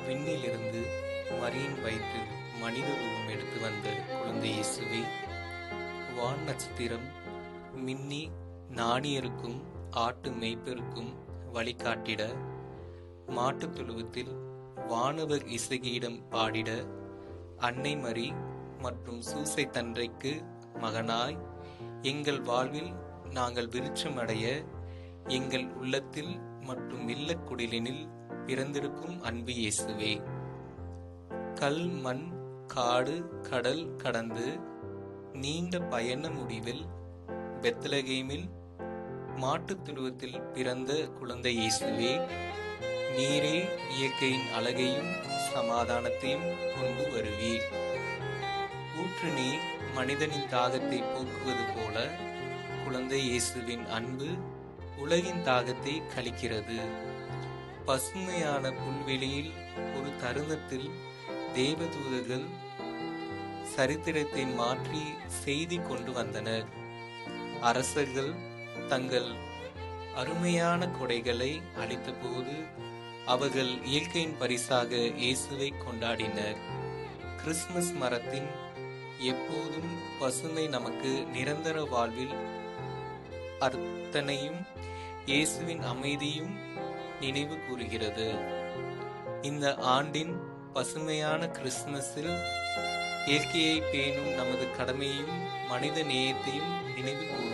விண்ணிலிருந்து மரியின் வயிற்றில் மனித ரூபம் எடுத்து வந்த குழந்தை இயேசுவே, வான் நட்சத்திரம் மின்னி நாணியருக்கும் ஆட்டு மேய்ப்பருக்கும் வழிகாட்டிட, மாட்டுத் தொழுவத்தில் வானவர் இசையிடம் பாடிட, அன்னை மரி மற்றும் சூசை தன்றைக்கு மகனாய் எங்கள் வாழ்வில் நாங்கள் விருட்சமடைய, எங்கள் உள்ளத்தில் மற்றும் இல்லக் குடிலினில் பிறந்திருக்கும் அன்பு இயேசுவே, கல் மண் காடு கடல் கடந்து நீண்ட பயண முடிவில் பெத்லகேமில் மாட்டுத் தொழுவத்தில் பிறந்த குழந்தை இயேசுவே, நீரே இயற்கையின் அழகையும் சமாதானத்தையும் கொண்டு வருவீர். ஊற்று நீர் மனிதனின் தாகத்தை போக்குவது போல குழந்தை இயேசுவின் அன்பு உலகின் தாகத்தை கழிக்கிறது. பசுமையான புல்வெளியில் ஒரு தருணத்தில் தேவதூதர்கள் சரித்திரத்தை மாற்றி செய்தி கொண்டு வந்தனர். அரசர்கள் தங்கள் அருமையான கொடைகளை அளித்தபோது அவர்கள் இயற்கையின் பரிசாக இயேசுவை கொண்டாடினர். கிறிஸ்துமஸ் மரத்தின் எப்போதும் பசுமை நமக்கு நிரந்தர வாழ்வில் அர்த்தனையும் இயேசுவின் அமைதியும் நினைவு கூறுகிறது. இந்த ஆண்டின் பசுமையான கிறிஸ்துமஸில் இயற்கையை பேணும் நமது கடமையையும் மனித நேயத்தையும் நினைவு கூறுகிறது.